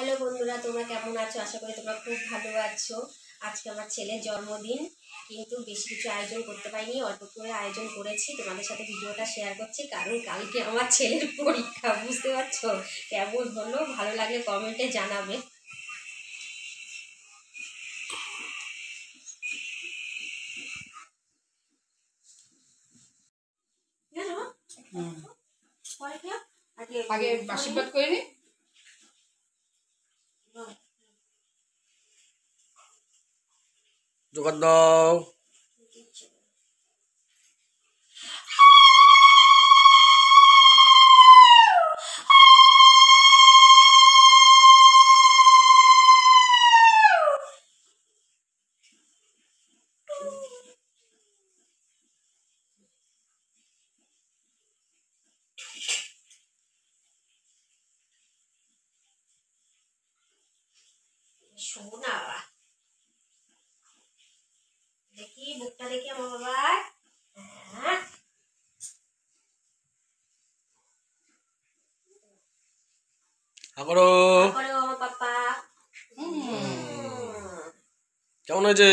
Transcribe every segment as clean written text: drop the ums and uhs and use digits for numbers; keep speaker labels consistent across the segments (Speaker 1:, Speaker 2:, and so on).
Speaker 1: Hello বন্ধুরা, তোমরা কেমন আছো? আশা করি তোমরা খুব ভালো আছো। আজকে আমার ছেলের জন্মদিন, কিন্তু বেশি কিছু আয়োজন করতে পারিনি, অল্প করে আয়োজন করেছি। তোমাদের সাথে ভিডিওটা শেয়ার করছি কারণ কালকে আমার ছেলের পরীক্ষা। বুঝতে পারছো কেমন হলো? ভালো লাগলে কমেন্টে জানাবে।
Speaker 2: আগে আশীর্বাদ করে নি।
Speaker 3: জোগাড় দাও।
Speaker 1: শোনা দেখি বুকটা দেখি আমার বাবার। হ্যাঁ,
Speaker 3: করো
Speaker 1: আমার পাপা।
Speaker 3: কেমন হয়েছে?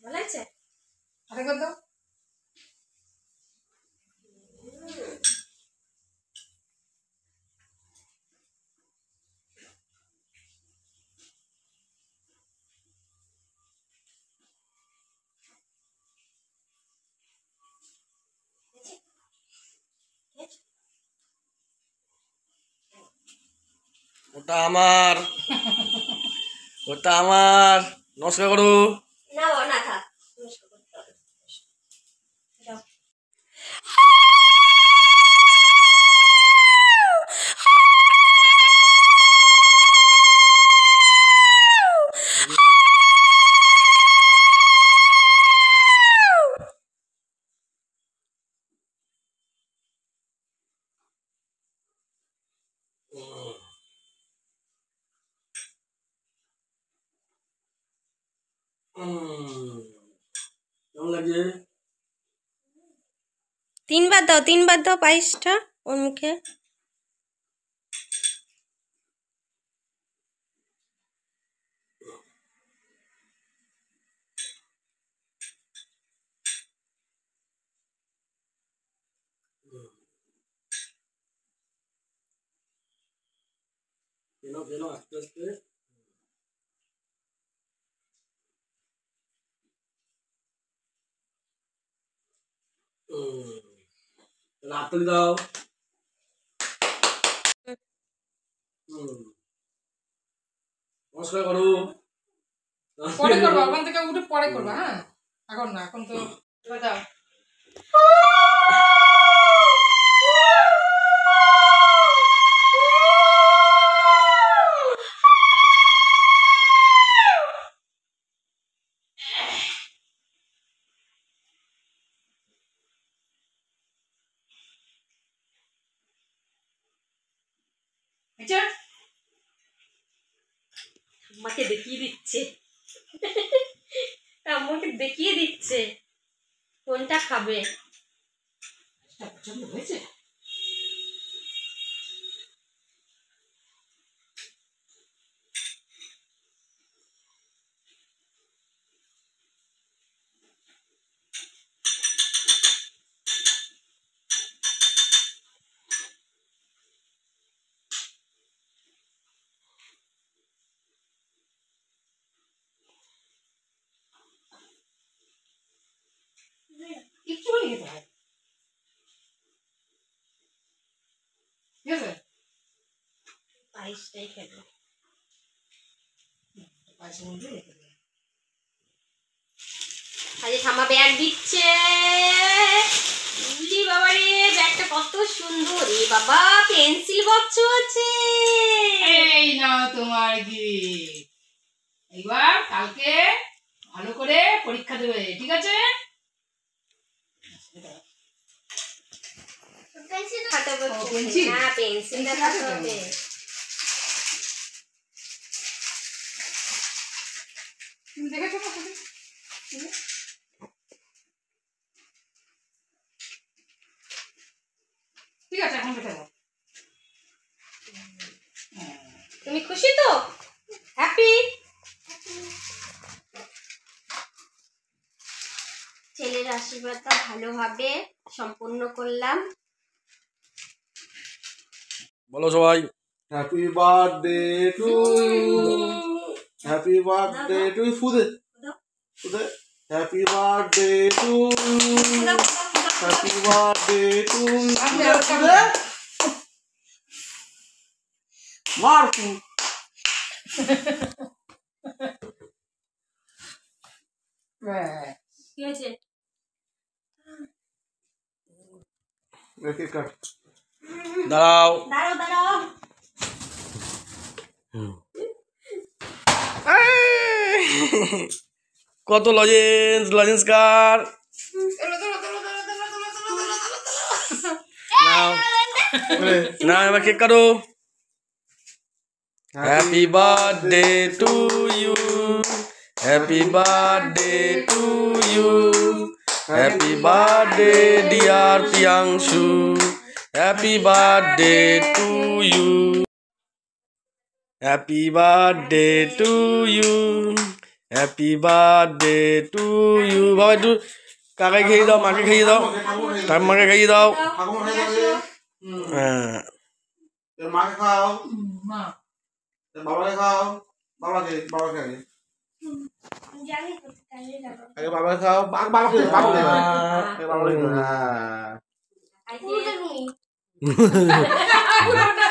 Speaker 1: ভালো আছে।
Speaker 2: আরেকবার দাও।
Speaker 3: ওটা আমার, ওটা আমার। নমস্কার করো।
Speaker 1: না না থাক, নমস্কার করতে হবে। যাও।
Speaker 3: কেমন লাগছে?
Speaker 1: তিনবার দাও পায়েসটা ওর মুখে।
Speaker 3: কেন কেন আস্তে আস্তে। হাততালি দাও। নমস্কার করো।
Speaker 2: পরে করবো, ওখান থেকে উঠে পরে করবো। হ্যাঁ, এখন না, এখন তো দাও। আচ্ছা,
Speaker 1: আমাকে দেখিয়ে দিচ্ছে, আমাকে দেখিয়ে দিচ্ছে কোনটা খাবে।
Speaker 2: পছন্দ হয়েছে। কিচ্ছু করে খেতে হয়, ঠিক আছে?
Speaker 1: পায়েসটাই খেলো।
Speaker 2: পায়েসের মধ্যে রেখে দেয়।
Speaker 1: আজকে ঠাম্মা ব্যাগ দিচ্ছে। উলি বাবা রে, ব্যাগটা কত সুন্দর রে বাবা, পেন্সিল বক্স আছে।
Speaker 2: এই নাও তোমার গিফট। এইবার কালকে ভালো করে পরীক্ষা দেবে, ঠিক আছে?
Speaker 1: পেন্সিল খাতাবে।
Speaker 2: ও, পেন্সিল?
Speaker 1: না, পেন্সিলটা খাতে হবে।
Speaker 2: তুমি দেখেছো না? ঠিক আছে এখন বেঁচে দাও।
Speaker 1: তুমি খুশি তো? হ্যাপি? ছেলের আশীর্বাদটা ভালোভাবে সম্পূর্ণ করলাম।
Speaker 3: বলো সবাই।
Speaker 4: Happy birthday to you, happy birthday to you, ফুদে ফুদে, happy birthday to you, happy birthday to you, ফুদে মার ফু।
Speaker 1: কি হয়েছে?
Speaker 4: কেক কাট।
Speaker 3: দাঁড়াও।
Speaker 1: দাঁড়াও দাঁড়াও।
Speaker 3: কত লজেন্স, লজেন্স কার নাও না, এবার কেক কাটো। Happy birthday to you, happy birthday to you, happy birthday dear Priyanshu, happy birthday to you, happy birthday to you, happy birthday to you. বাবা একটু কাকে খেয়ে দাও, মাকে খেয়ে দাও, ঠাম্মাকে খাইয়ে দাও।
Speaker 4: ঠাকুমা খাই যাবে।
Speaker 3: হ্যাঁ,
Speaker 4: এর মাকে খাও,
Speaker 2: মা
Speaker 4: এর বাবাকে খাও, বাবাকে বাবাকে আগে আগে বাবাকে খাও, বাবাকে বাবাকে বাবাকে হ্যাঁ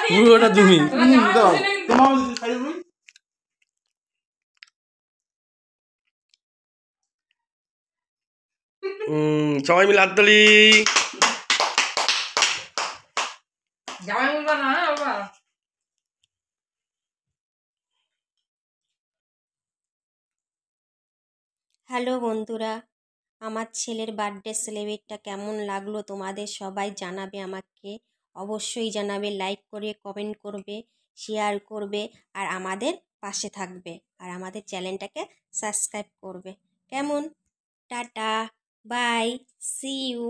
Speaker 3: পুরোটা তুমি।
Speaker 4: দাও তোমার খাই তুমি।
Speaker 3: সবাই মিলে হাততালি।
Speaker 2: জামাই বলবা না বাবা।
Speaker 1: হ্যালো বন্ধুরা, আমার ছেলের বার্থডে সেলিব্রেটটা কেমন লাগলো তোমাদের সবাই জানাবে আমাকে, অবশ্যই জানাবে, লাইক করে কমেন্ট করবে, শেয়ার করবে আর আমাদের পাশে থাকবে আর আমাদের চ্যানেলটাকে সাবস্ক্রাইব করবে। কেমন? Tata, bye, see you.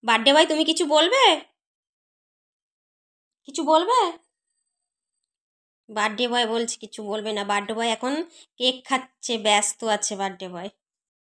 Speaker 1: Birthday boy তুমি কিছু বলবে? কিছু বলবে? বার্থডে বয় বলছে কিছু বলবে না। বার্থডে বয় এখন কেক খাচ্ছে, ব্যস্ত আছে বার্থডে বয়।